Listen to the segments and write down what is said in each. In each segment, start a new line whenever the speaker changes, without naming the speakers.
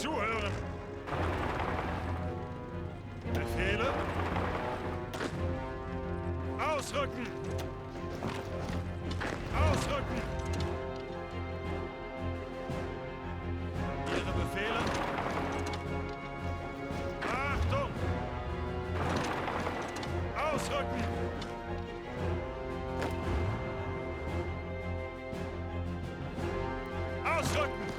Zuhören! Befehle! Ausrücken! Ausrücken! Ihre Befehle! Achtung! Ausrücken! Ausrücken!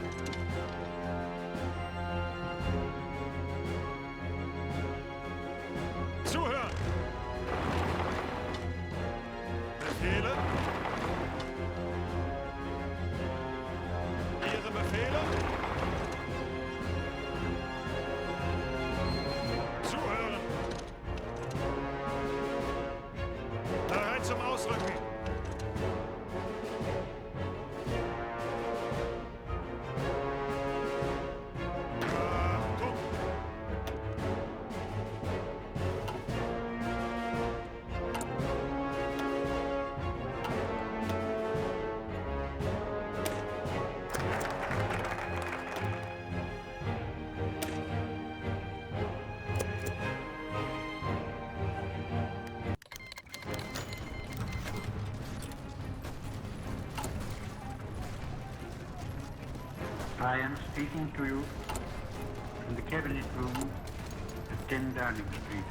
Zuhören! Befehle! Ihre Befehle! Zuhören! Bereit zum Ausrücken! Achtung!
I am speaking to you from the cabinet room at 10 Downing Street.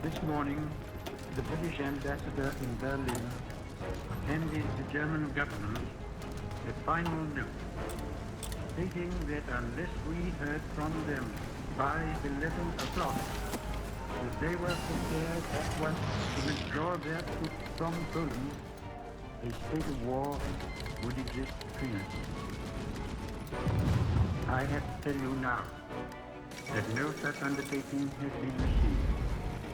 This morning, the British ambassador in Berlin handed the German government a final note, stating that unless we heard from them by 11 o'clock, that they were prepared at once to withdraw their troops from Poland, a state of war would exist between us. I have to tell you now that no such undertaking has been received.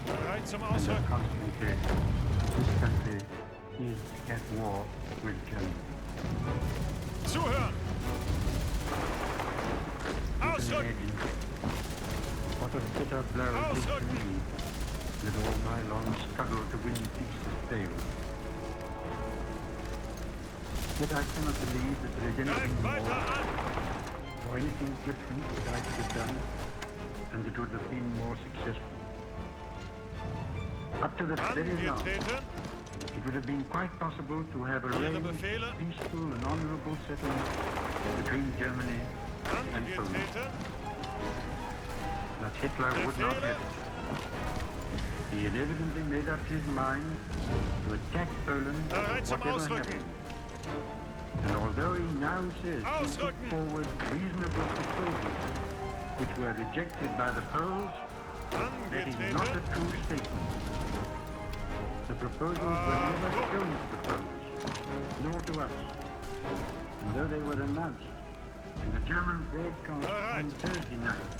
Bereit zum
And that
Ausrücken!
consequently, this country is at war with Germany.
Zuhören!
You can
Ausrücken!
imagine what a bitter blow it is to
Ausrücken!
me that all my long struggle to win peace has failed. Yet I cannot believe that there is anything
Greift weiter
more
an!
or anything different that I could have done and that would have been more successful. Up to the very now,
Angetreten!
it would have been quite possible to have
Ihre
arranged
Befehle!
peaceful and honorable settlement between Germany and Poland.
Angetreten!
But Hitler would not have it. He had evidently made up his mind to attack Poland
Bereit zum
whatever
Ausrücken!
happened. And although he now says he put
Ausrücken!
forward reasonable proposals which were rejected by the Poles, that is not a
Angetreten!
true statement. The proposals were never shown to the Poles, nor to us. And though they were announced in the German broadcast on Thursday night,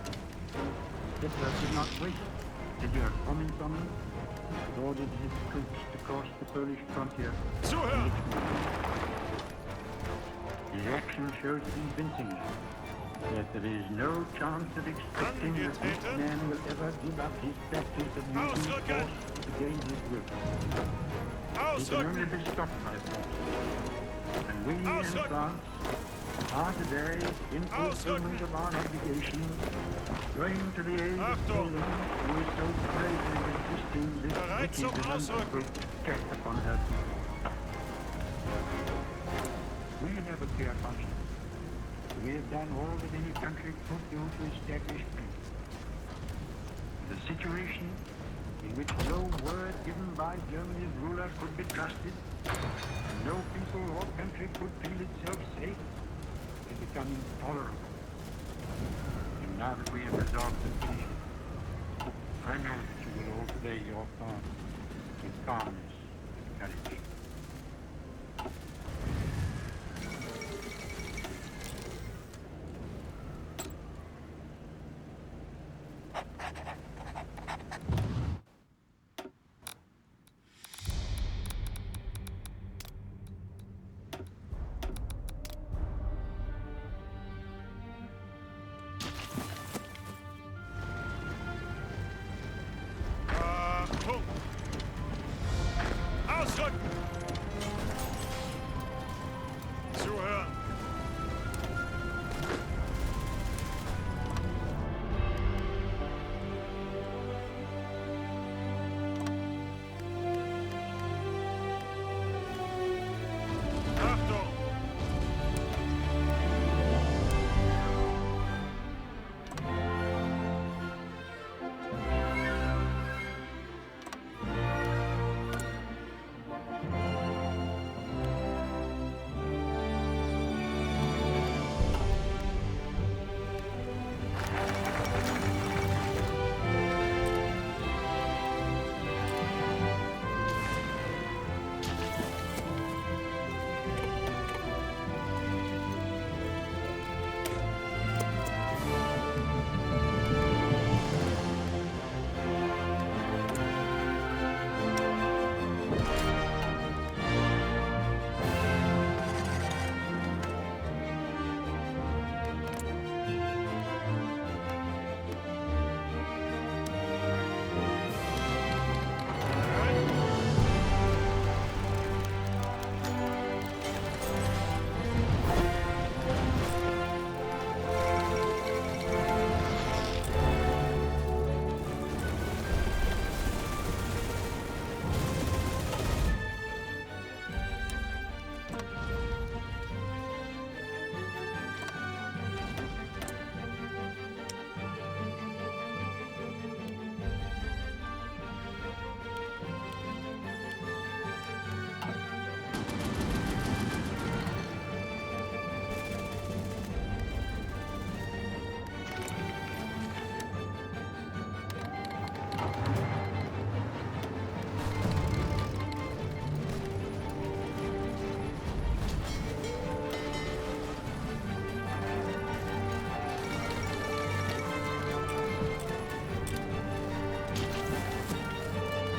Hitler did not wait to hear a comment from them, but ordered his troops to cross the Polish frontier.
Zuhören!
His action shows convincingly that there is no chance of expecting that this man will ever give up his practice of using
Ausrücken!
force to gain his will. He can
Ausrücken!
only be stopped by force. And we in
Ausrücken!
France are today, in fulfillment of our obligation, going to the aid of
Achtung!
Poland, who is so bravely resisting this
Bereit zum
wicked and
Ausrücken!
unprovoked attack upon her people. We have a clear conscience. We have done all that any country could do to establish peace. The situation in which no word given by Germany's ruler could be trusted, and no people or country could feel itself safe, has become intolerable. And now that we have resolved the peace, I know that you will all play your part with calmness and courage.
Achtung! Ausrücken!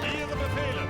Ihre Befehle!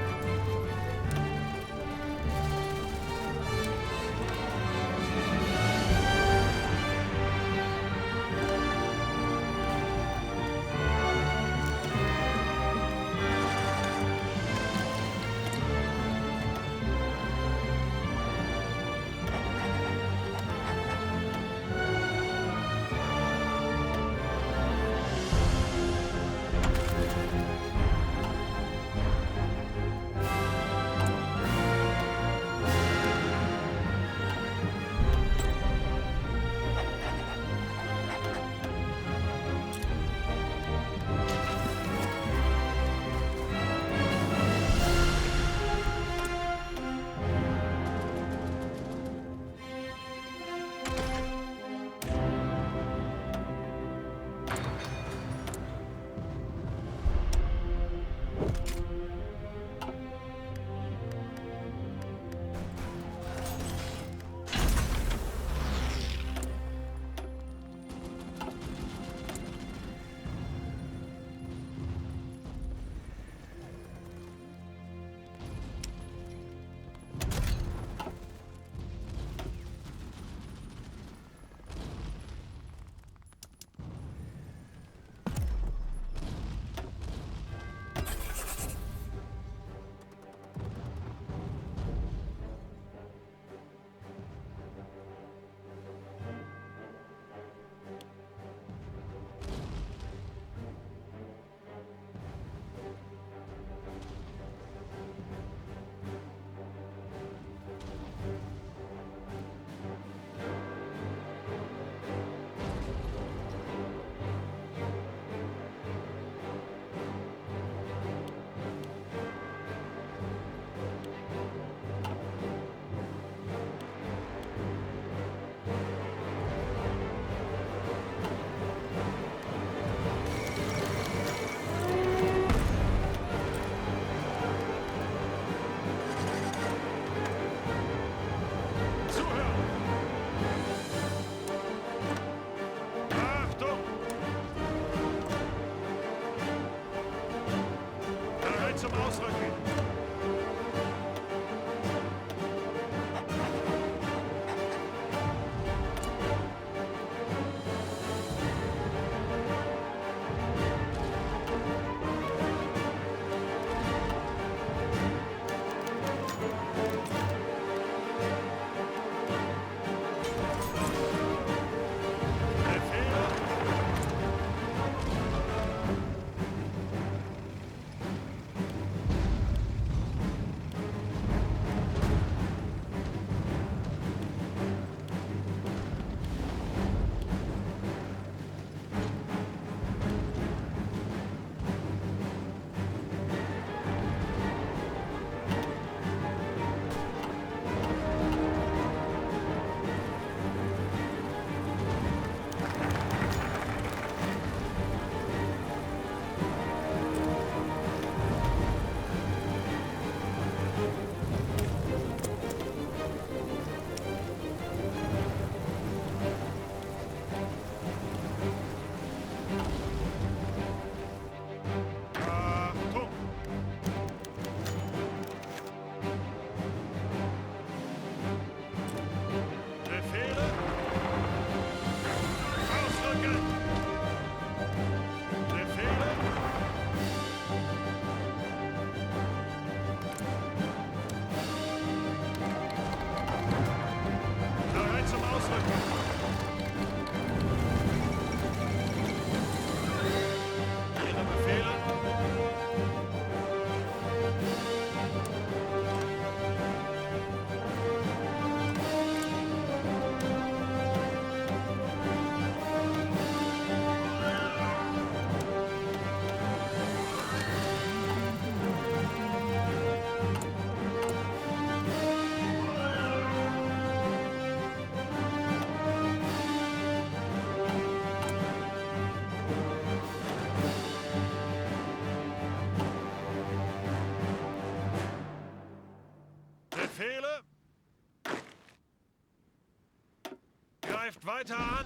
Greift weiter an!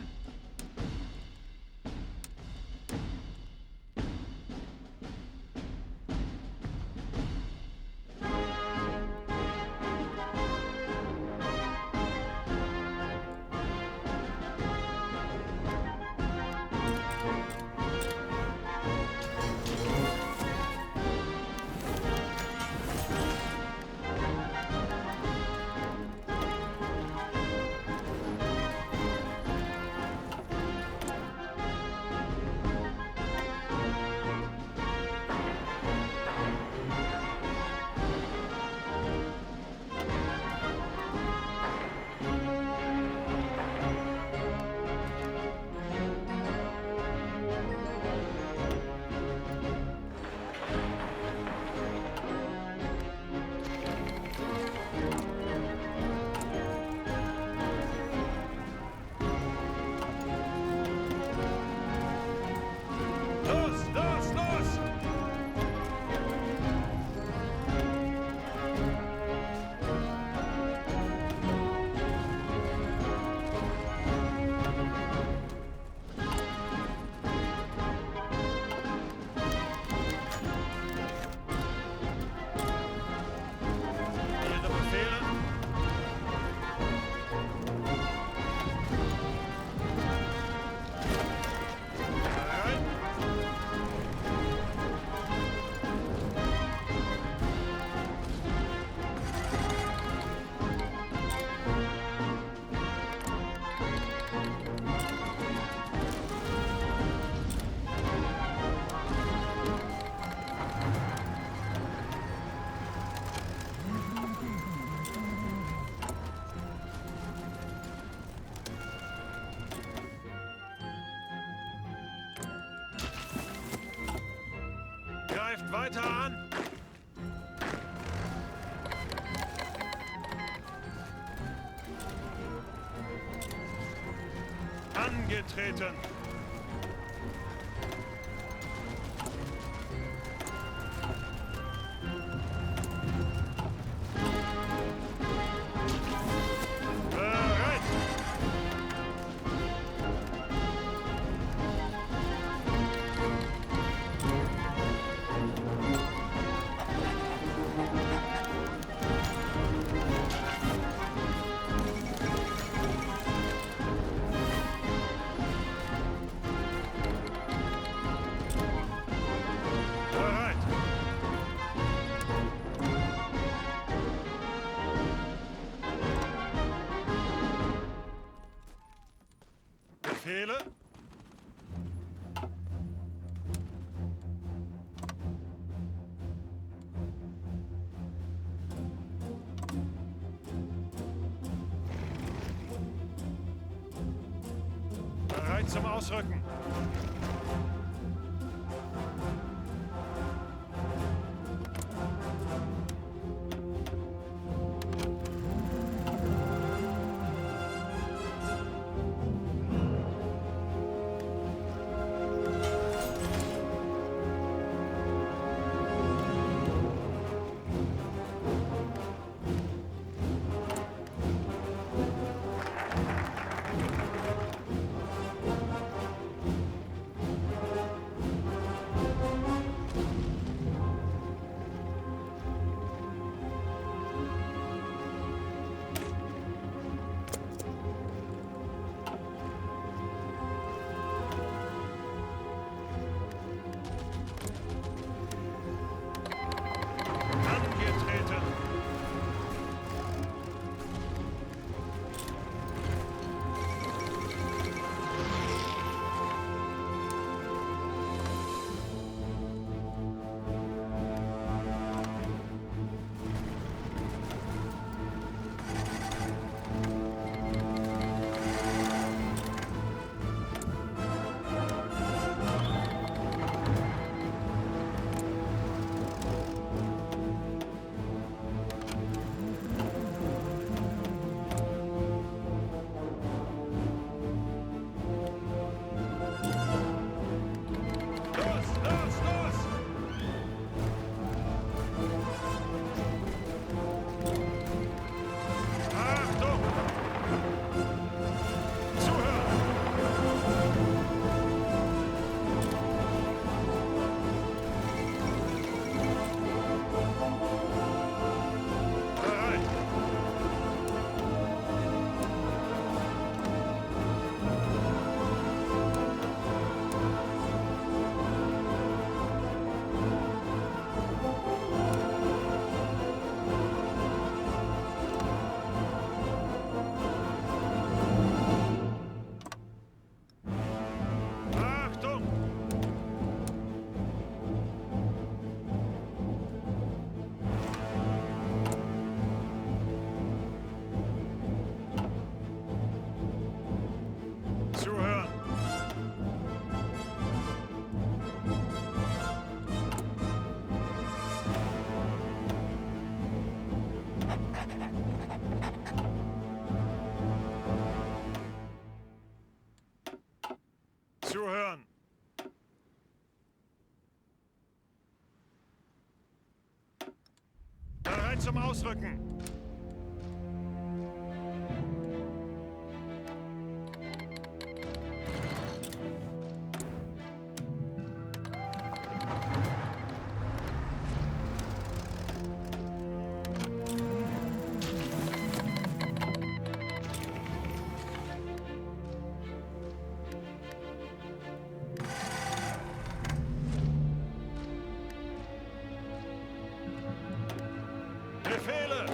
Los, los, los! Ihre Befehle? Bereit? Greift weiter an! Angetreten! Bereit! Bereit! Befehle? Bereit zum Ausrücken. Zuhören. Bereit zum Ausrücken. Befehle!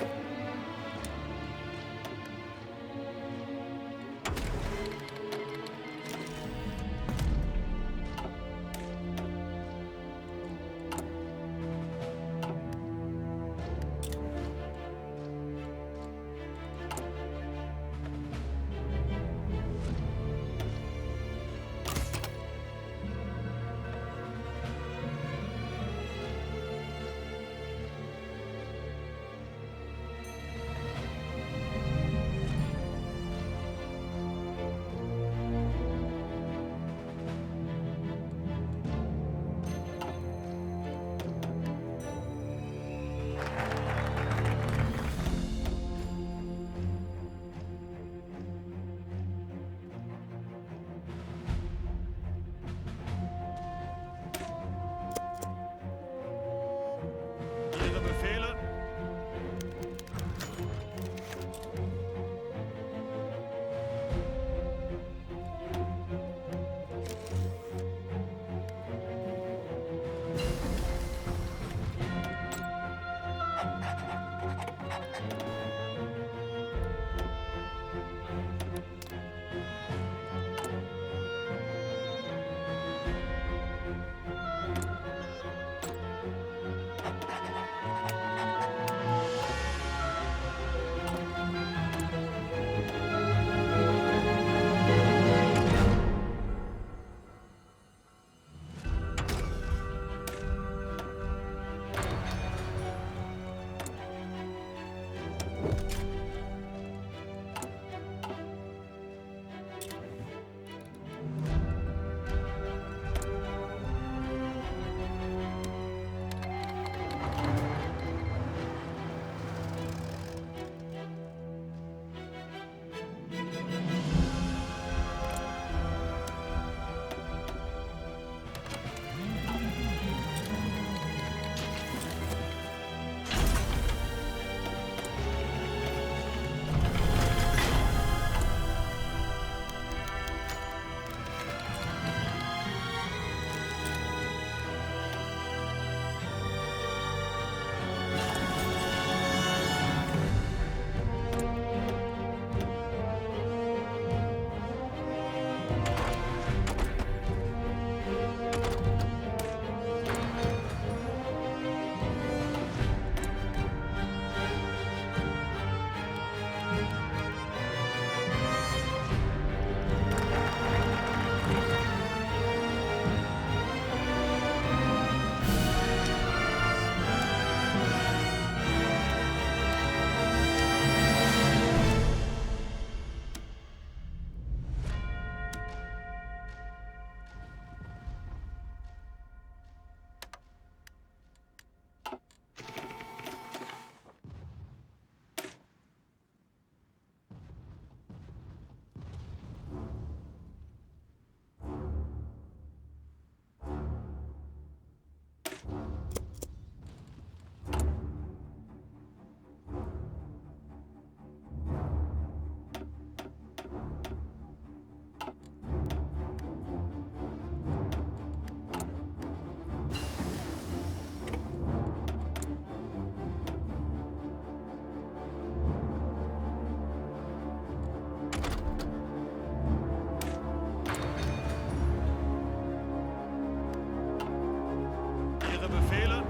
Ihre Befehle?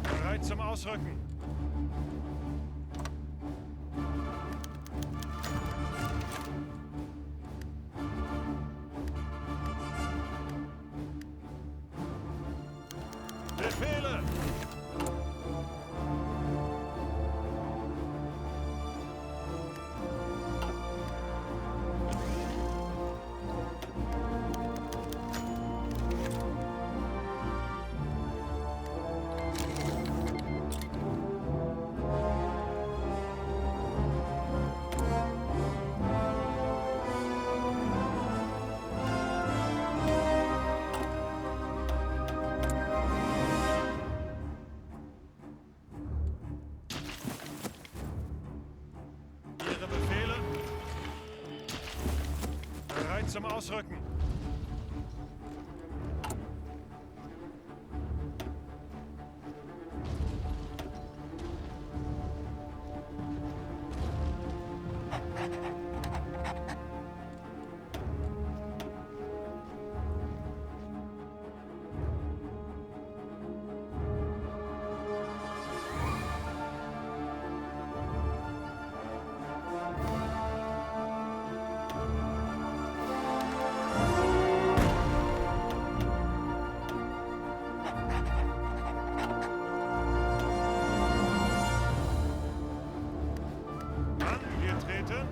Bereit zum Ausrücken. zum Ausrücken. Angetreten.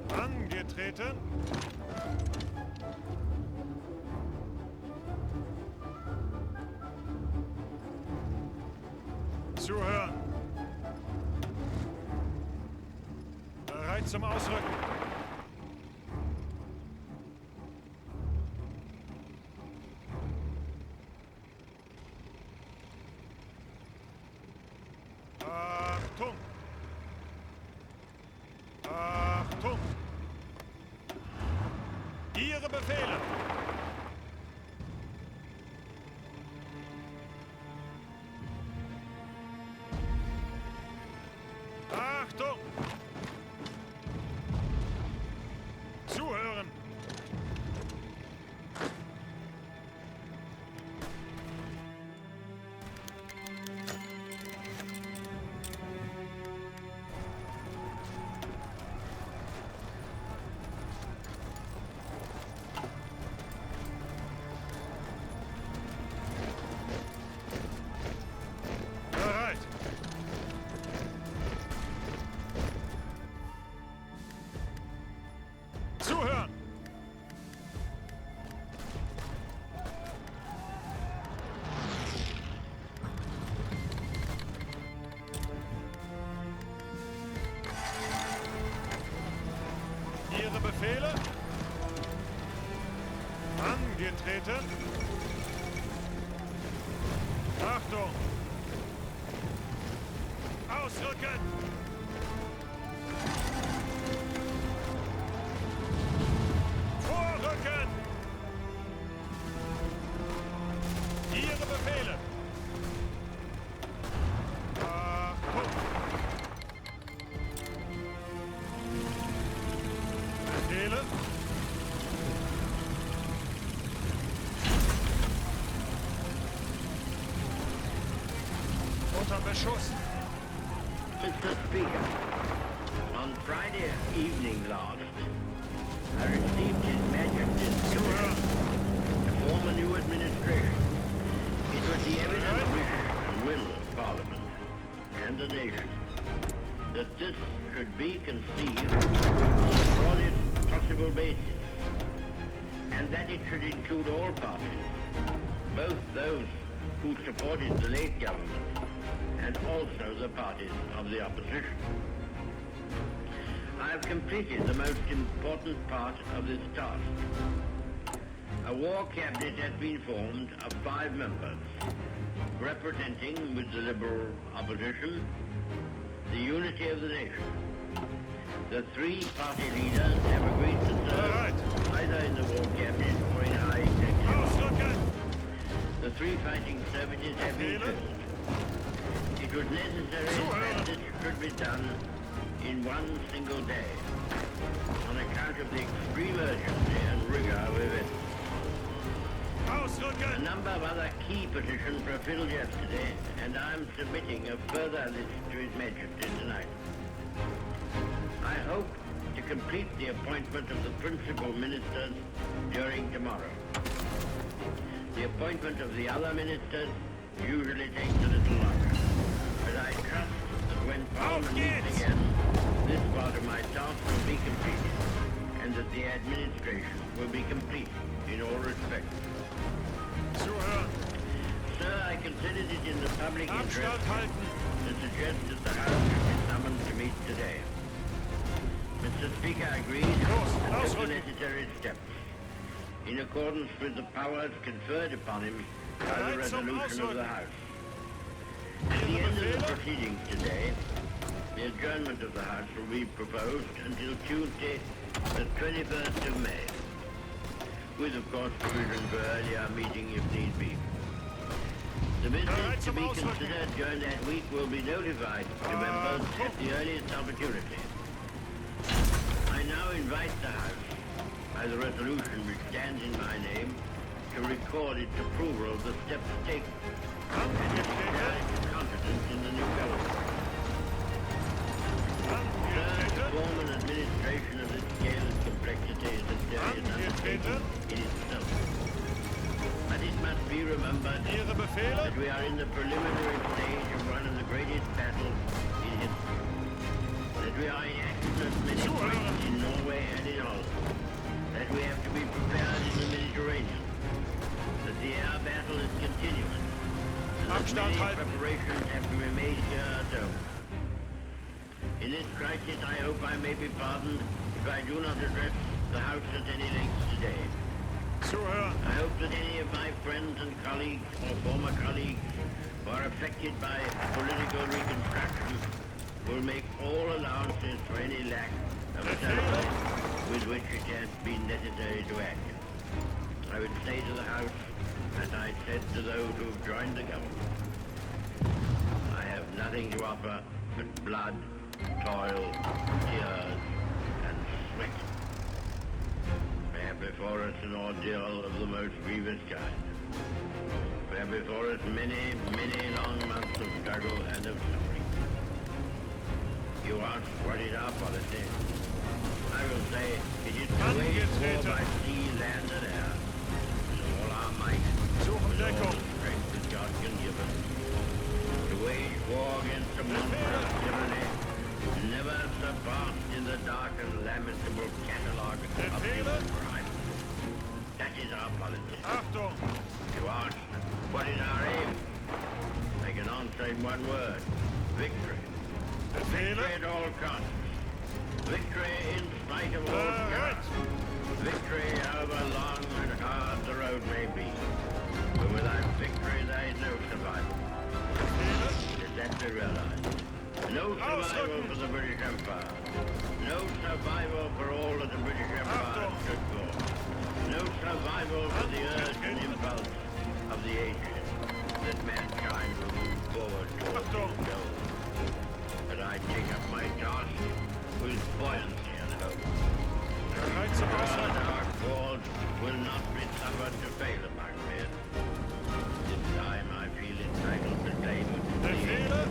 Angetreten. Zuhören. Bereit zum Ausrücken. Achtung! Achtung! Ihre Befehle! Achtung! Zuhören! Bereit! Zuhören! Ihre Befehle? Angetreten. Achtung! Ausrücken! Vorrücken! Ihre Befehle! Achtung! Befehle? Unter Beschuss!
Mr. Speaker, on Friday evening last, I received His Majesty's
Zuhören!
commission to form a new administration. It was the evident wish and will of Parliament and the nation that this should be conceived on the broadest possible basis, and that it should include all parties, both those who supported the late government and also the parties of the opposition. I have completed the most important part of this task. A war cabinet has been formed of 5 members, representing with the Liberal opposition the unity of the nation. The 3 party leaders have agreed to serve either in the war cabinet or in high executive.
Ausrücken!
The 3 fighting services have been chosen. It was necessary that this should be done in one single day, on account of the extreme urgency and rigor of events. A
Ausrücken!
number of other key positions were filled yesterday, and I'm submitting a further list to His Majesty tonight. I hope to complete the appointment of the principal ministers during tomorrow. The appointment of the other ministers usually takes a little longer. But I trust that when Parliament meets again, this part of my task will be completed, and that the administration will be complete in all respects.
Zuhören.
Sir, I considered it in the public interest
Abstand halten.
to suggest that the House should be summoned to meet today. Mr. Speaker agreed and took the necessary steps, in accordance with the powers conferred upon him by the resolution of the House. At the end of the proceedings today, the adjournment of the House will be proposed until Tuesday, the 21st of May, with, of course, provision for earlier meeting if need be. The business to be considered during that week will be notified to members at the earliest opportunity. I now invite the House, by the resolution which stands in my name, to record its approval of the steps taken and to declare its confidence in the new government. Sir, to form an administration of this scale and complexity is a serious undertaking in itself. But it must be remembered
Ihre Befehle?
that we are in the preliminary stage of one of the greatest battles in history. That we are in action at many points in Norway and in Holland. That we have to be prepared in the Mediterranean. That the air battle is continuous. And that
Abstand
many
halten.
preparations have to be made here at home. In this crisis, I hope I may be pardoned if I do not address the House at any length today.
Zuhören.
I hope that any of my friends and colleagues or former colleagues who are affected by political reconstruction will make all allowances for any lack of certainty with which it has been necessary to act. I would say to the House, as I said to those who have joined the government, I have nothing to offer but blood, toil, tears, and sweat. We have before us an ordeal of the most grievous kind. We have before us many, many long months of struggle and of suffering. You ask what is our policy? I will say it is to wage war by sea, land, and air, with all our might,
Suchen
with all
Deckung.
the strength that God can give us. To wage war against a monstrous tyranny, never surpassed in the dark and lamentable catalogue of human crime. That is our policy.
Achtung.
You ask, what is our aim? I can answer in one word. Victory. Victory
Befehle?
at all costs. Victory in spite of all
Bereit.
chaos. Victory however long and hard the road may be. But without victory there is no survival.
Befehle?
Let that be realized. No survival for the British Empire. No survival for all that the British Empire stood for. No survival for the urge and impulse of the ages that mankind will move forward towards its goal. But I take up my task with buoyancy and hope.
Bereit zum Aushalten.
Our cause will not be suffered to fail among men. This time I feel entitled to claim the
Befehle?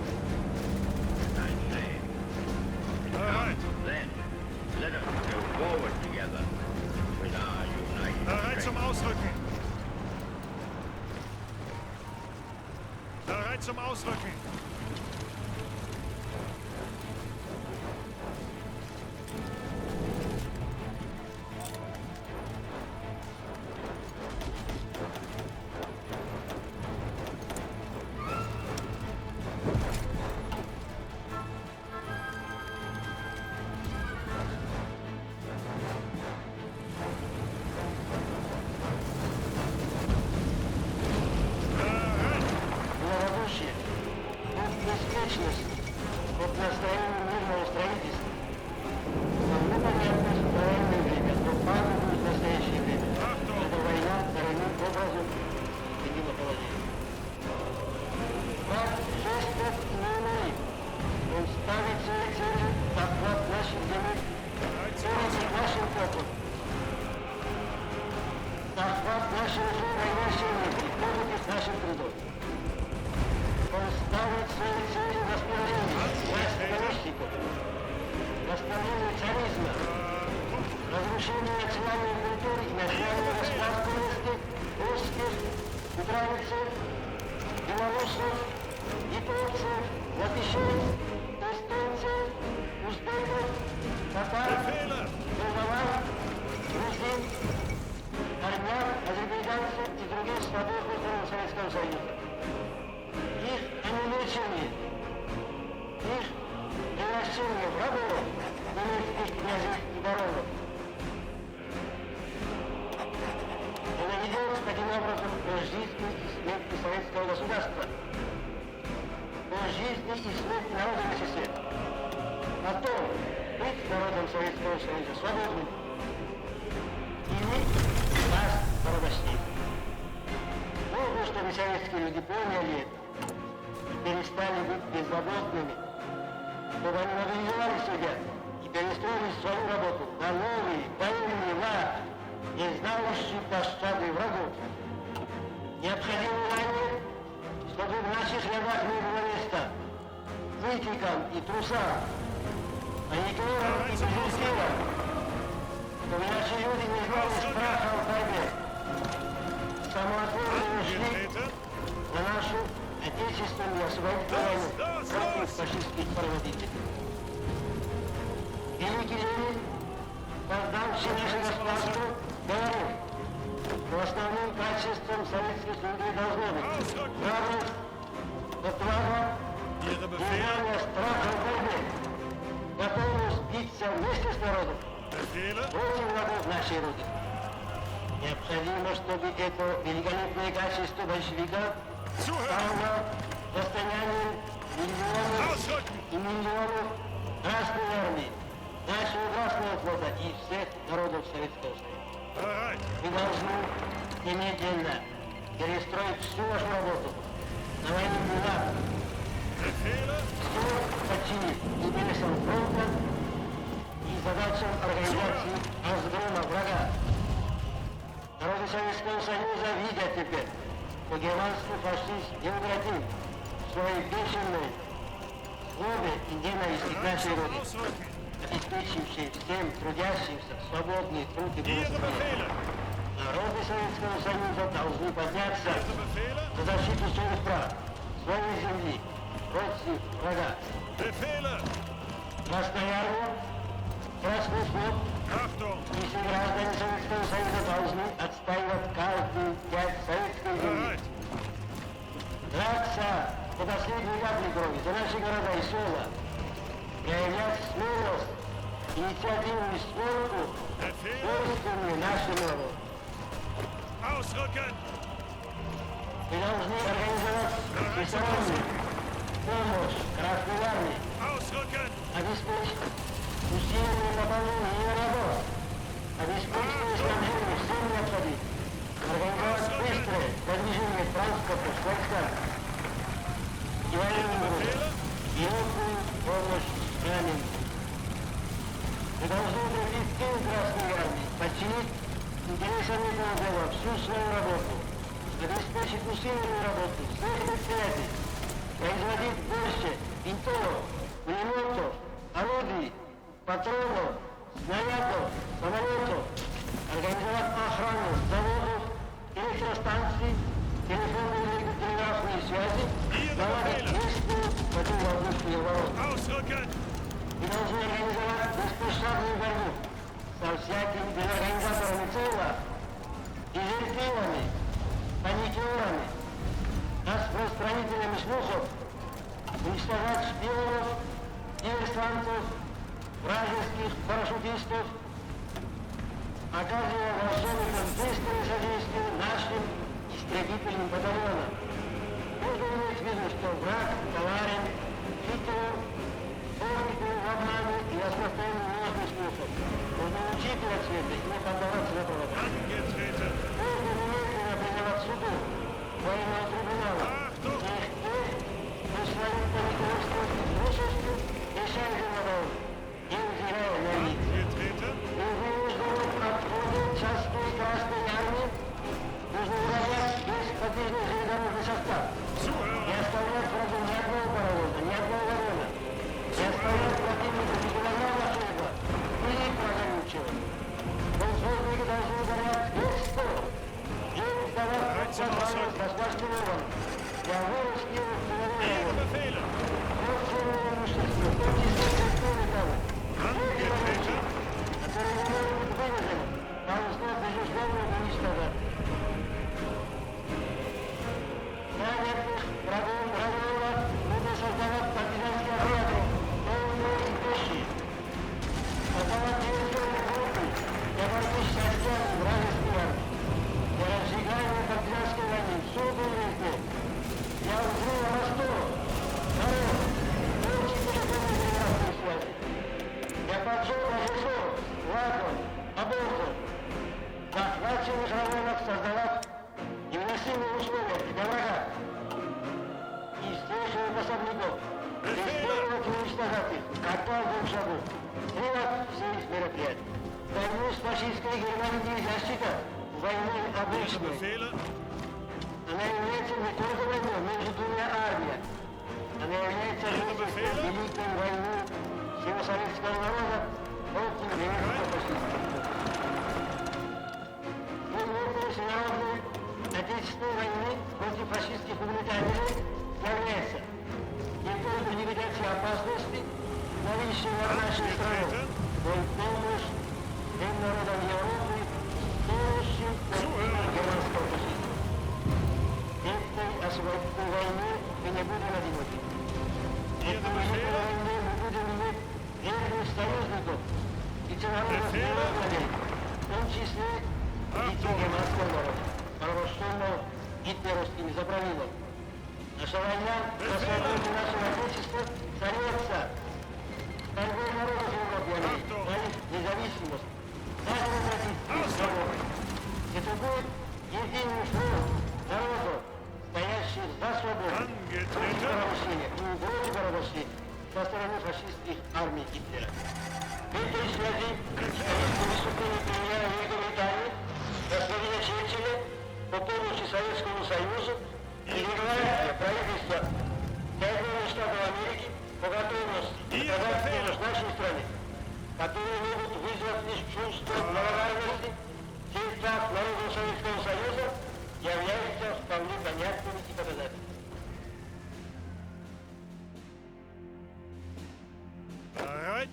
I say,
Bereit.
then, let us go forward together with our united
Bereit zum
strength.
Ausrücken. Bereit zum Ausrücken. Bereit.
Благодушие, беспечность, от настроения мирного строительства. Но непонятно, что в военное время, но памятно в настоящее время. Это война вторым образом сменила положение. Враг жестко не умеет. Он ставит свои цели, захват наших земель,
Bereit zum
пользу
Ausrücken.
нашим топом. Захват нашего военной и помощь нашим трудом. Он ставит свои цели восстановления власти наместников, восстановление царизма, разрушение национальной культуры и национальной распадкованности русских, украинцев, белорусов, японцев, латышей, эстонцев, узбеков, татар,
Befehle!
молдаван, грузин, армян, азербайджанцев и других свободных стран Советского Союза. Их аннулирование, их превращение врагов немецких князей и баронов. И наведет таким образом о жизни и смерти советского государства, о жизни и смерти народа на сесе, о том, быть народом Советского Союза свободным или даст порабощение. Нужно, чтобы советские люди поняли это и перестали быть беззаботными, чтобы они мобилизовали себя и перестроили свою работу на новый военный лад, не знающий пощады врагов. Необходимо ранее, чтобы в наших рядах не было места нытикам и трусам, паникерам и дезертирам, чтобы наши люди не знали страха в борьбе. Самоотверженно шли
Angetreten!
на нашу отечественную освободительную войну против фашистских проводителей. Великий Ленин, создавший наше государство, говорил, что основным качеством советских людей должно быть храбрость, отвага,
Ihre Befehle!
незнание страха в борьбе, готовность биться вместе с народом
Befehle!
против врагов нашей Родины. Необходимо, чтобы это великолепное качество большевика
Zuhören!
стало достоянием миллионов
Ausrücken!
и миллионов Красной Армии, нашего Красного флота и всех народов Советского Союза.
Bereit!
Мы должны немедленно перестроить всю нашу работу на военный лад,
Befehle!
все подчинить интересам фронта и задачам организации разгрома врага. Народы Советского Союза видят теперь, что германский фашист неукротим в своей бешеной злобе и ненависти к нашей Родине,
Ausrücken!
обеспечившей всем трудящимся свободный труд и
Ihre
благосостояние.
Befehle!
Народы Советского Союза должны подняться
Ihre Befehle!
за защиту своих прав, своей земли, против врага.
Befehle!
Красная Армия, Красный флот
Achtung!
и все граждане Советского Союза должны отстаивать каждую часть советской земли.
Bereit!
Драться до последней капли крови за наши города и села, проявлять смелость, инициативу и спорку,
Befehle!
свойственные нашему народу.
Ausrücken!
Мы должны организовать всестороннюю помощь Красной Армии,
Ausrücken!
обеспечить усиленное пополнение ее работ, обеспечить снабжение всем необходимым, организовать быстрое продвижение транспорта с войсками и военным грузом, и общую помощь раненым. Мы должны укрепить тыл Красной Армии, подчинить интересам этого дела всю свою работу, обеспечить усиленную работу всех предприятий, производить больше винтовок, пулеметов, орудий, патронов, снарядов, самолетов, организовать охрану заводов, электростанций, телефонной и телеграфной связи, наладить быструю противовоздушную оборону.
Ausrücken!
Мы должны организовать беспощадную борьбу со всякими организаторами цела, дезертирами, паникерами, распространителями слухов, уничтожать шпионов, диверсантов, вражеских парашютистов, оказывая волшебникам быстрое содействие нашим истребительным батальонам. Нужно иметь в виду, что враг коварен, хитр, погребен в обмане и распространении ложных слухов. Нужно учитывать это и не поддаваться на провода.
Angetreten!
Нужно немедленно признавать суду военного трибунала
Achtung!
тех, кто своим паникерством и трусостью мешали народу, не взирая на них.
Angetreten!
И вынужденным отходом частей Красной Армии нужно уравнять весь подвижный железнодорожный состав. Не
Zuhören!
оставлять врагу ни одного паровоза, ни одного вагона. Не оставлять противнику ни килограмма хлеба, ни литра горючего. Колхозники должны ударять весь стол. И давать возможность государственным органам. Я вырос и
Ihre Befehle. Angetreten.
который не может быть вывезен, а узнать безусловного уничтожать. Набережных врагов нужно создавать партизанские отряды, полные и пищи. Создавать диверсионные группы для борьбы с частями вражеских армий. Для разжигания партизанской войны всюду везде. Я взрыва Ростова. Народ, получите телефонные телеграфные связи. Я поджог Рожесов, Лакон, Оболтон. Начал межрайонах создавать невыносимые условия для врага. И встречных особняков. Преследовать и уничтожать их на каждом шагу. Срывать все их мероприятия. Войну с фашистской Германией нельзя считать войной
Ihre
обычной.
Befehle.
Она является не только войной между двумя армиями. Она является великой войной всего советского народа против немецкого фашизма. Войной всенародной Отечественной войны против фашистских угнетателей является не только ликвидация опасности, нависшей над нашей страной, но и помощь тем народам Европы, полностью против германского фашизма. Этой освободительной войны мы не будем одиноки. Этой войны мы будем иметь верных союзников и целородных народов, в том числе и те германского народа, порабощенного гитлеровскими заправилами. Наша война за свободу нашего Отечества зовется борьбой народов Европы и Америки за их независимость, за демократические свободы. Это будет единый фронт народов, стоящих за свободу, против порабощения и угрозы порабощения со стороны фашистских армий Гитлера. В этой связи историческое выступление премьера Великобритании господина Черчилля по помощи Советскому Союзу и декларация правительства Соединенных Штатов Америки по готовности оказать помощь нашей стране, которые могут вызвать лишь чувство благодарности в сердцах народов Советского Союза, являются вполне понятными и показательными.
Bereit.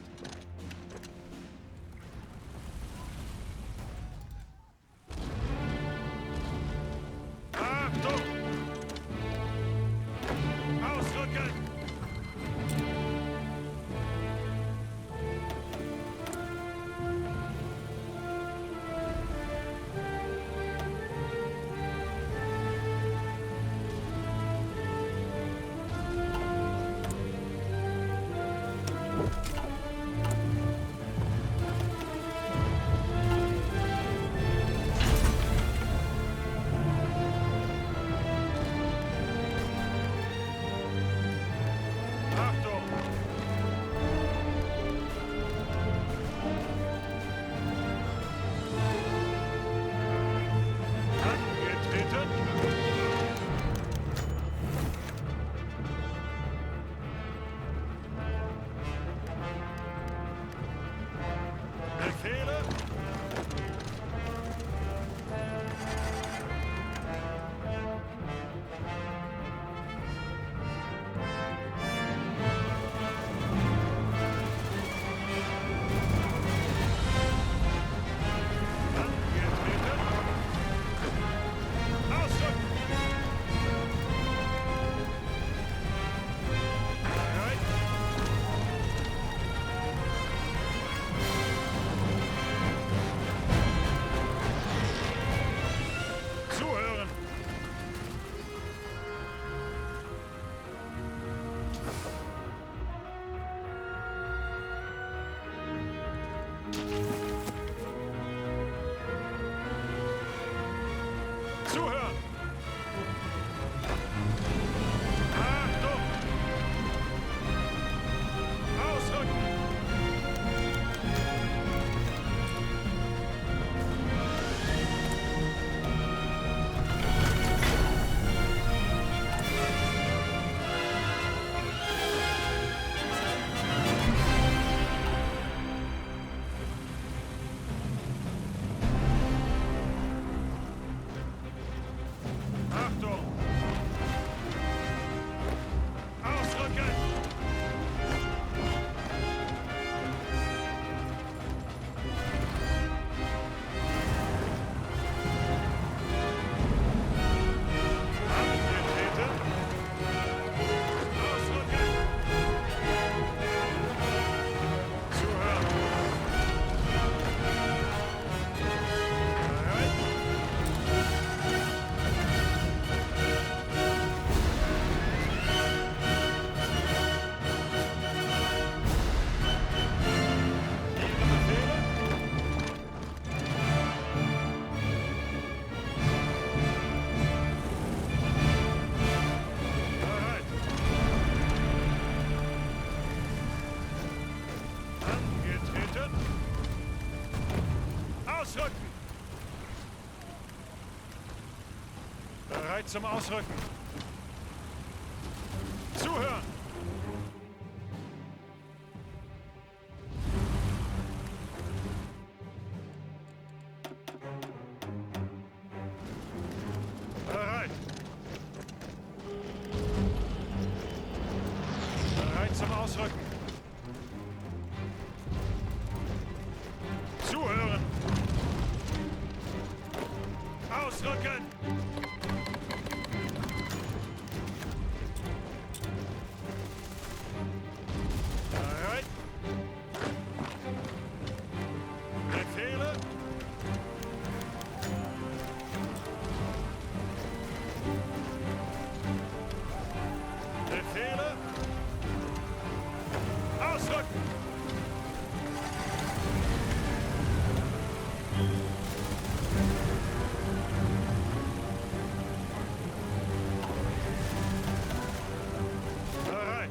Ausrücken! Bereit zum Ausrücken! Zuhören! Bereit! Bereit zum Ausrücken! Zuhören! Ausrücken! Bereit! Befehle! Befehle! Ausrücken! Bereit!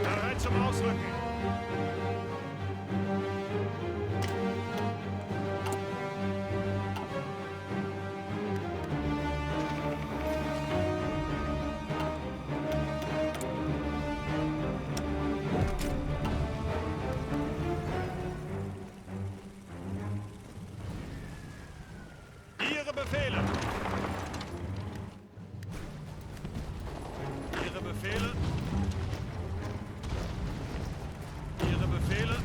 Bereit zum Ausrücken! Ihre Befehle! Ihre Befehle! Ihre Befehle!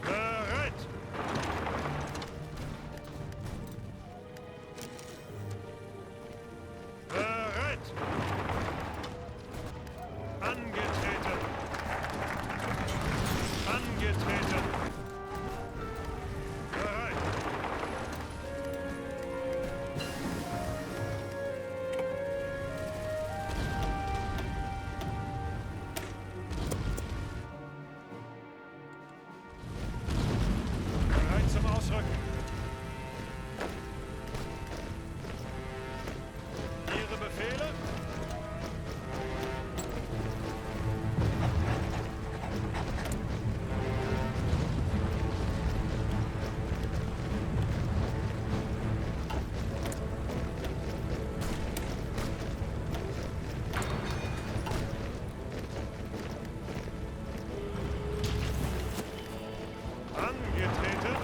Bereit! Bereit! Angetreten! Angetreten! Bereit! Bereit zum Ausrücken! Ihre Befehle? Angetreten.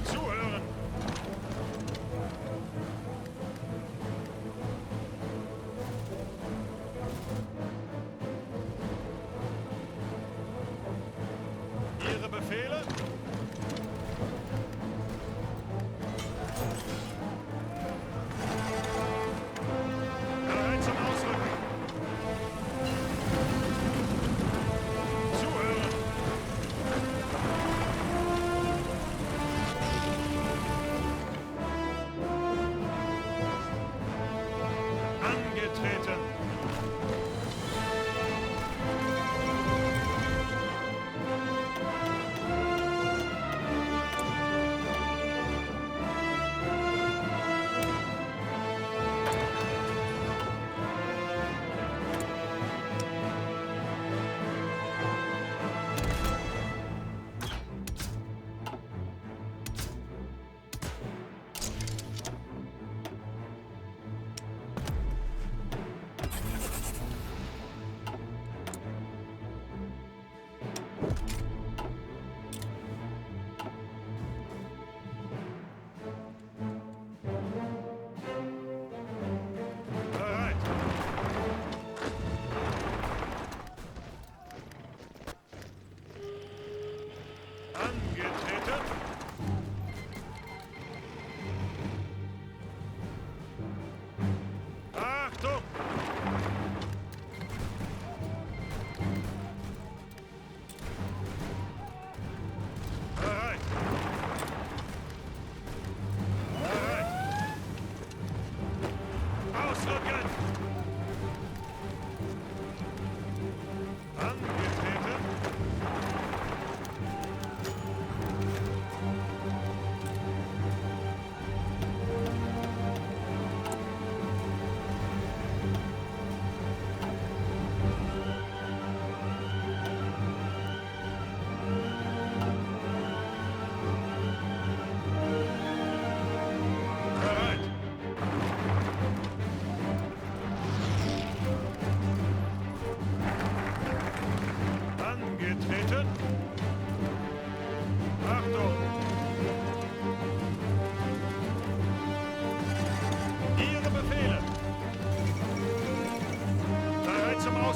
Zuhören. Ihre Befehle? Bereit zum Ausrücken. Zuhören. Angetreten.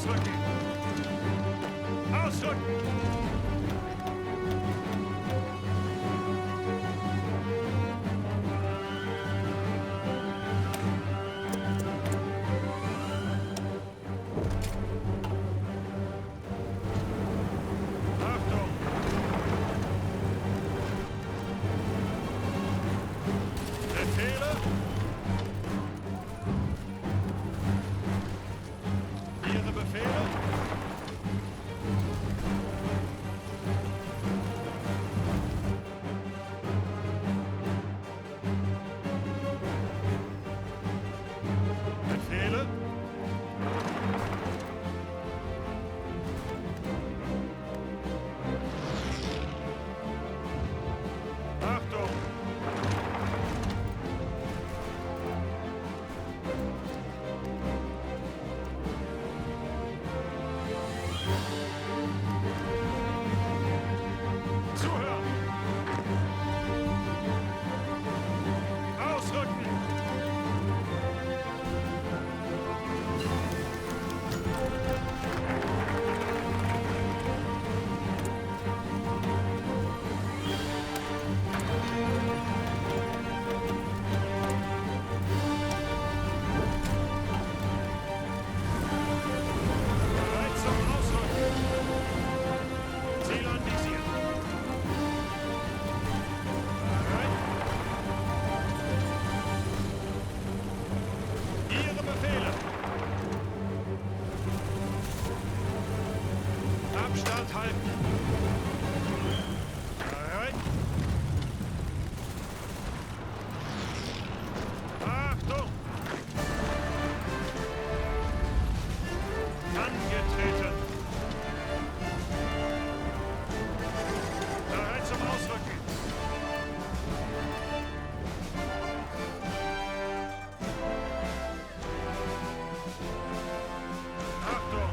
Ausrücken! Ausrücken! Achtung! Befehle! Ihre Befehle? Befehle? Achtung! Zuhören! Ausrücken! Bereit zum Ausrücken! Ziel anvisiert! Bereit! Ihre Befehle! Abstand halten! Bereit! Achtung! Angetreten! Bereit zum Ausrücken! Achtung!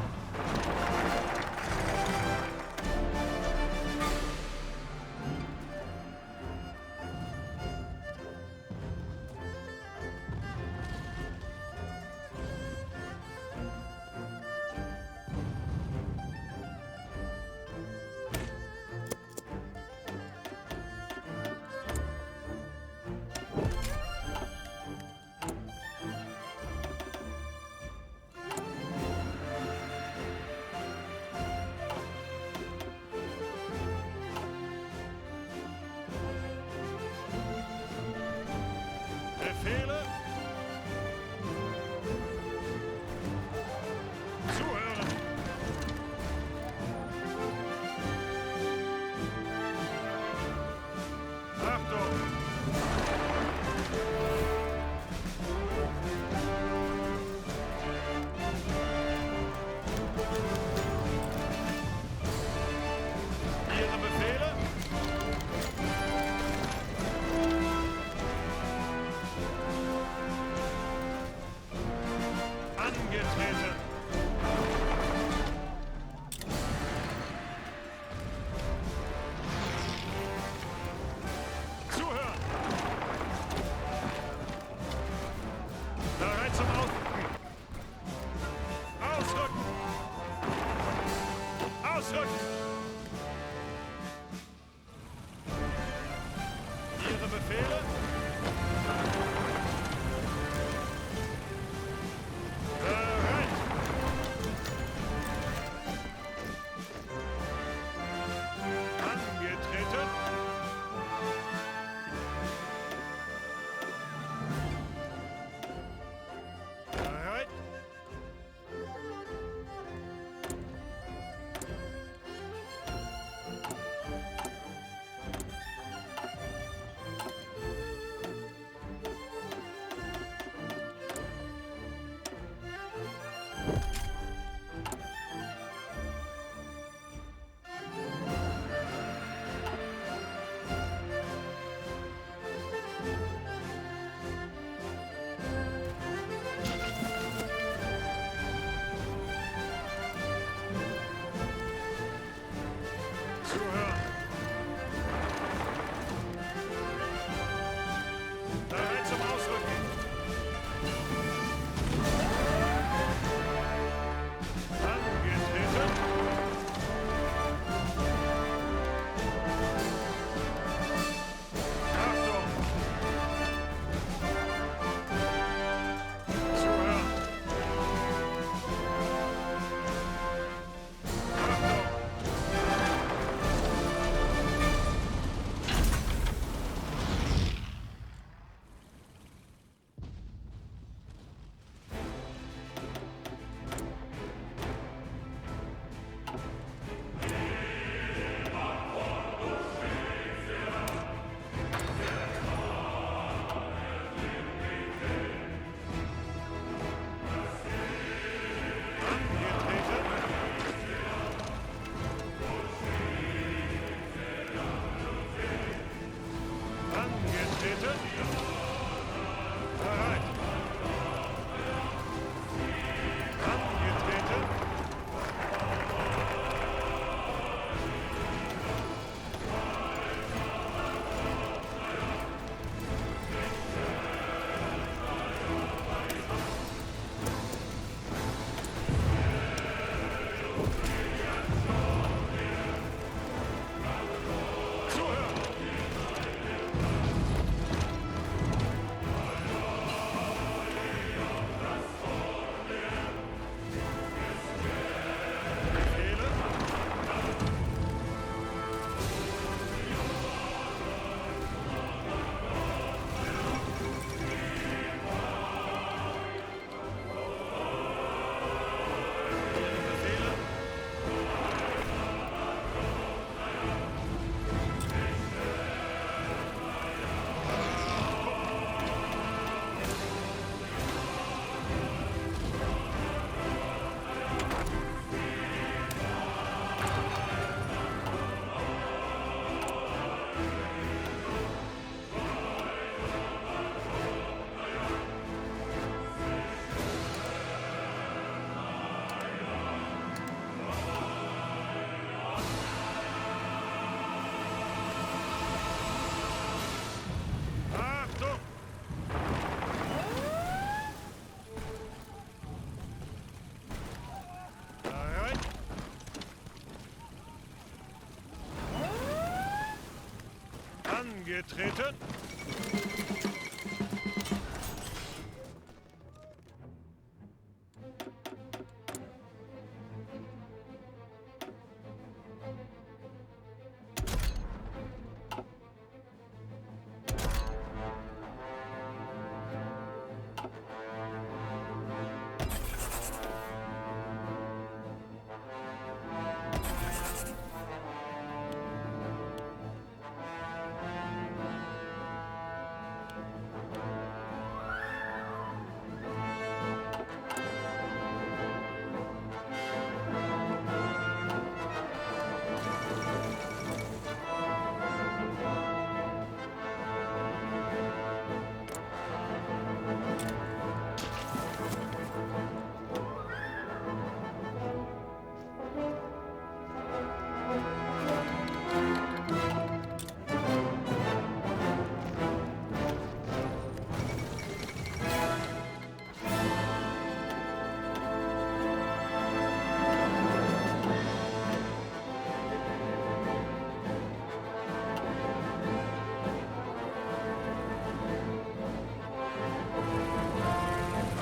Angetreten.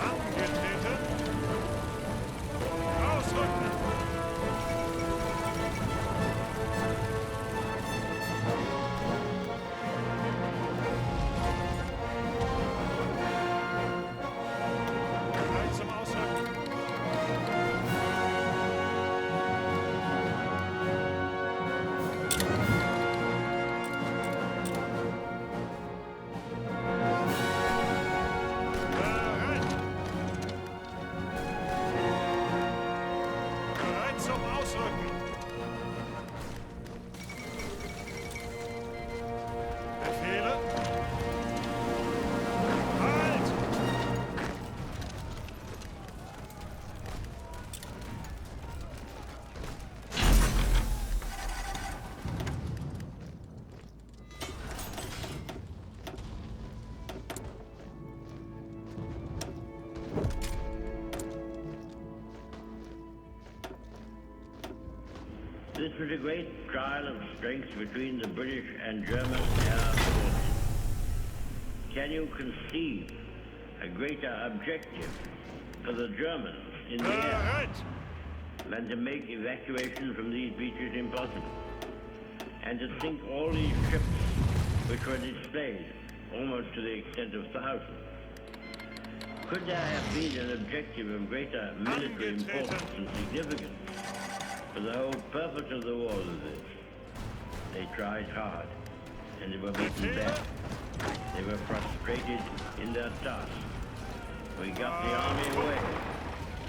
Angetreten. Ausrücken. Bereit zum Ausrücken. Bereit. Bereit zum Ausrücken. Befehle. Halt!
This was a great trial of strength between the British and German air forces. Can you conceive a greater objective for the Germans in the air
Bereit.
than to make evacuation from these beaches impossible? And to sink all these ships which were displayed almost to the extent of thousands? Could there have been an objective of greater military importance and significance for the whole purpose of the war than this? They tried hard, and they were beaten back. They were frustrated in their task. We got the army away,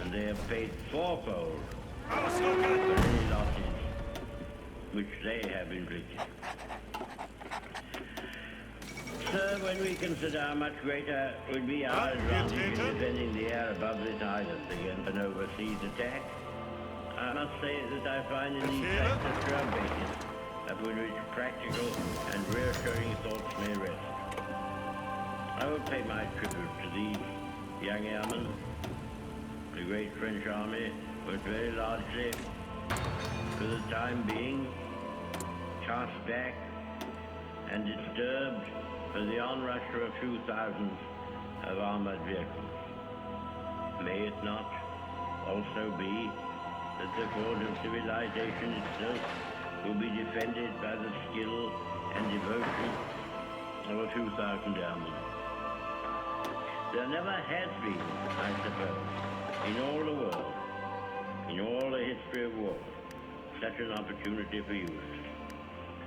and they have paid fourfold for
Ausrücken.
any losses which they have inflicted. Sir, when we consider how much greater would be our advantage in defending the air above this island against an overseas attack, I must say that I find in these facts a sure basis upon which practical and reassuring thoughts may rest. I will pay my tribute to these young airmen. The great French army was very largely, for the time being, cast back and disturbed for the onrush of a few thousands of armored vehicles. May it not also be that the cause of civilization itself will be defended by the skill and devotion of a few thousand airmen? There never has been, I suppose, in all the world, in all the history of war, such an opportunity for use.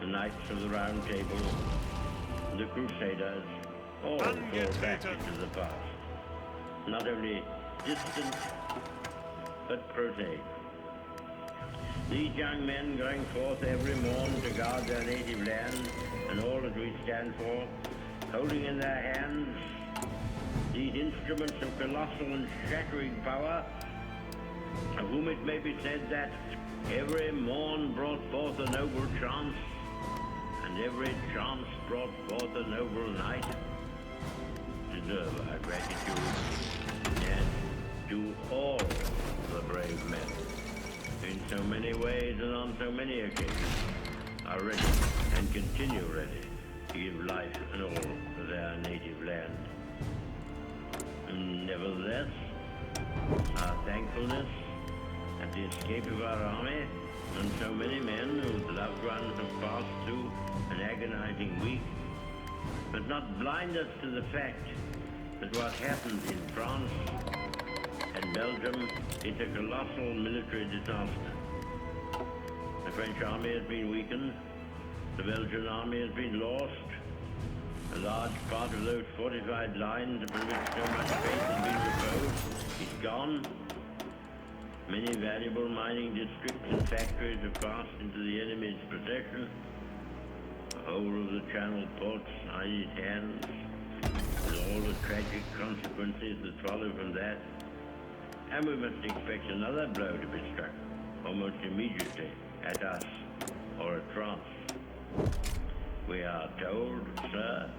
The Knights of the Round Table, the Crusaders, all fall back into the past. Not only distant, but prosaic. These young men going forth every morn to guard their native land and all that we stand for, holding in their hands these instruments of colossal and shattering power, of whom it may be said that every morn brought forth a noble chance, and every chance brought forth a noble night, deserve our gratitude, and to all the brave men, in so many ways and on so many occasions, are ready and continue ready to give life and all to their native land. And nevertheless, our thankfulness at the escape of our army and so many men whose loved ones have passed through an agonizing week, but not blind us to the fact that what happened in France and Belgium is a colossal military disaster. The French army has been weakened, the Belgian army has been lost, a large part of those fortified lines upon which so much faith has been reposed is gone. Many valuable mining districts and factories have passed into the enemy's possession. The whole of the Channel ports are in his hands, with all the tragic consequences that follow from that. And we must expect another blow to be struck, almost immediately, at us or at France. We are told, sir,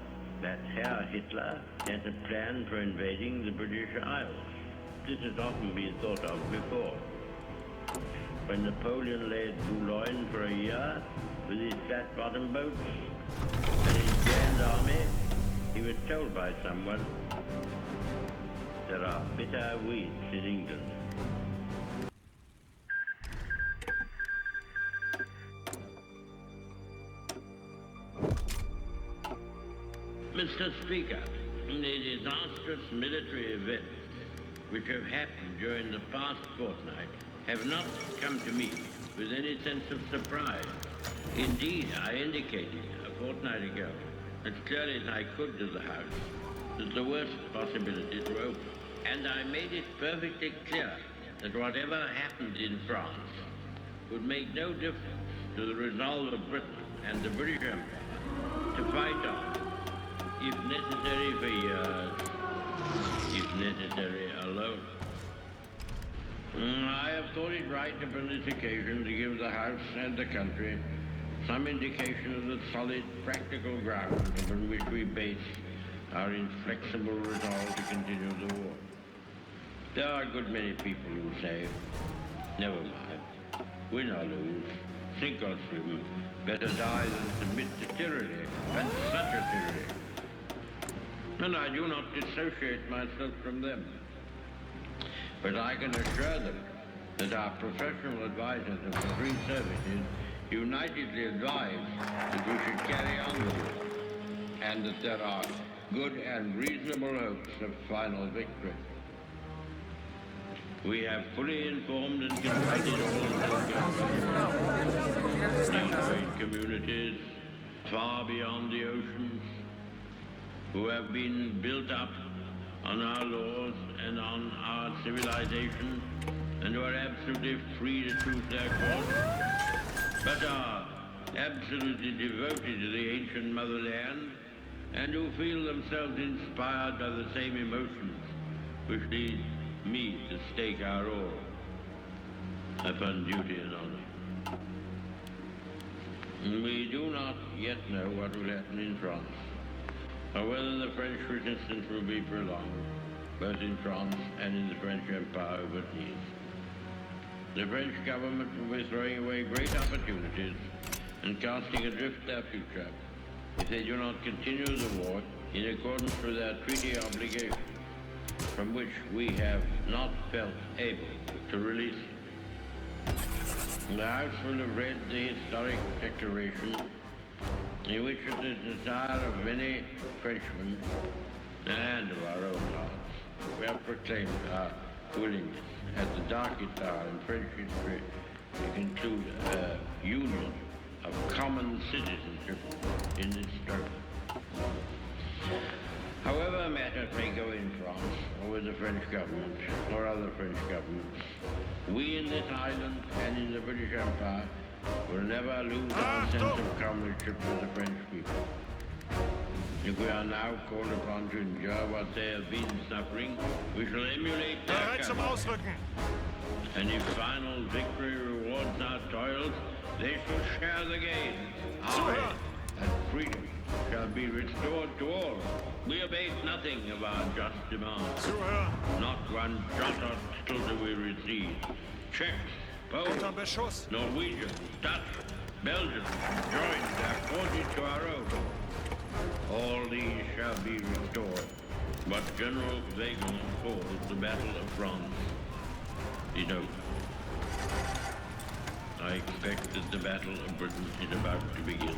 that Herr Hitler has a plan for invading the British Isles. This has often been thought of before. When Napoleon lay at Boulogne for a year with his flat-bottom boats and his grand army, he was told by someone, there are bitter weeds in England. Mr. Speaker, the disastrous military events which have happened during the past fortnight have not come to me with any sense of surprise. Indeed, I indicated a fortnight ago, as clearly as I could to the House, that the worst possibilities were open. And I made it perfectly clear that whatever happened in France would make no difference to the resolve of Britain and the British Empire to fight on, if necessary for years, if necessary alone. I have thought it right upon this occasion to give the House and the country some indication of the solid, practical ground upon which we base our inflexible resolve to continue the war. There are a good many people who say, never mind, win or lose, sink or swim, better die than submit to tyranny, and such a tyranny. And I do not dissociate myself from them. But I can assure them that our professional advisors of the three services unitedly advise that we should carry on the war, and that there are good and reasonable hopes of final victory. We have fully informed and consulted all the neighboring communities far beyond the oceans, who have been built up on our laws and on our civilization, and who are absolutely free to choose their course, but are absolutely devoted to the ancient motherland, and who feel themselves inspired by the same emotions which lead me to stake our all upon duty and honor. We do not yet know what will happen in France, or whether the French resistance will be prolonged, both in France and in the French Empire overseas. The French government will be throwing away great opportunities and casting adrift their future if they do not continue the war in accordance with their treaty obligations, from which we have not felt able to release them. The House will have read the historic declaration in which it is the desire of many Frenchmen and of our own hearts, we have proclaimed our willingness at the darkest hour in French history to conclude a union of common citizenship in this struggle. However matters may go in France, or with the French government, or other French governments, we in this island and in the British Empire will never lose our sense of comradeship with the French people. If we are now called upon to endure what they have been suffering, we shall emulate their
Bereit zum
courage.
Ausrücken.
And if final victory rewards our toils, they shall share the gain.
Zuhören!
And freedom shall be restored to all. We abate nothing of our just demands.
Zuhören!
Not one jot or tittle do we recede. Czechs, Poles,
Unterm Beschuss!
Norwegians, Dutch, Belgians joined their forces to our own. All these shall be restored. What General Weygand calls the Battle of France is over. I expect that the Battle of Britain is about to begin.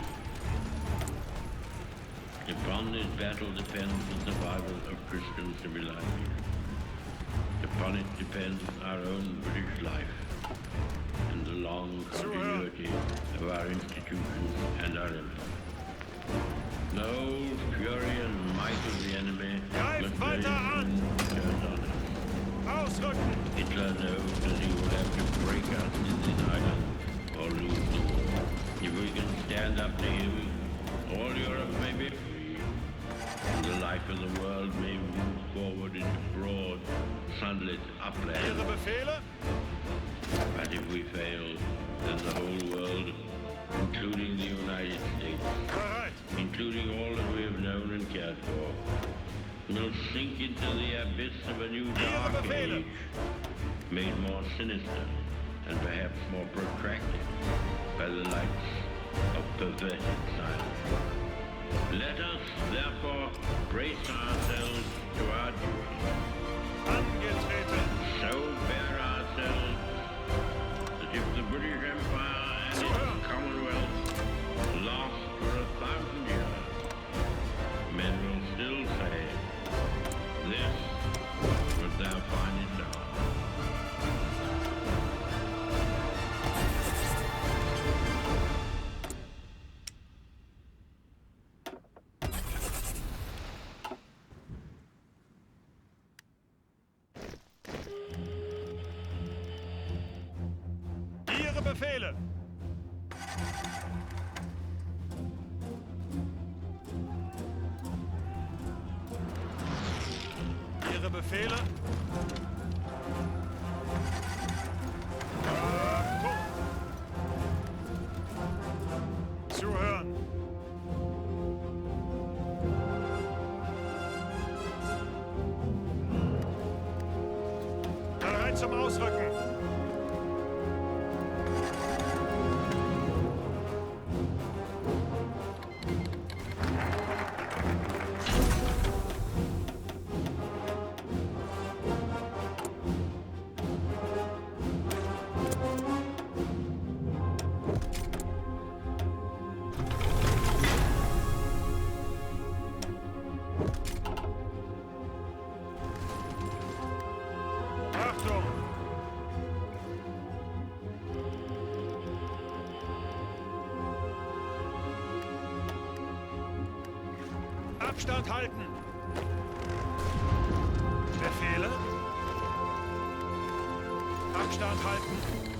Upon this battle depends the survival of Christian civilization. Upon it depends our own British life and the long continuity of our institutions and our empire. The whole fury and might of the enemy must very soon turn on us.
Ausrücken!
Hitler knows that he will have to break us in this island or lose the war. If we can stand up to him, all Europe may be free, and the life of the world may move forward into broad, sunlit uplands.
Ihre Befehle?
But if we fail, then the whole world, including the United States,
Bereit!
including all that we have known and cared for, will sink into the abyss of a new dark age, made more sinister and perhaps more protracted by the lights of perverted science. Let us, therefore, brace ourselves to our duty,
Angetreten!
so bear ourselves that if the British Empire and its Commonwealth lost for 1,000 years, men will still say, this was their finest hour.
Ihre Befehle! Ihre Befehle? Achtung! Zuhören! Bereit zum Ausrücken! Achtung! Abstand halten! Befehle? Abstand halten!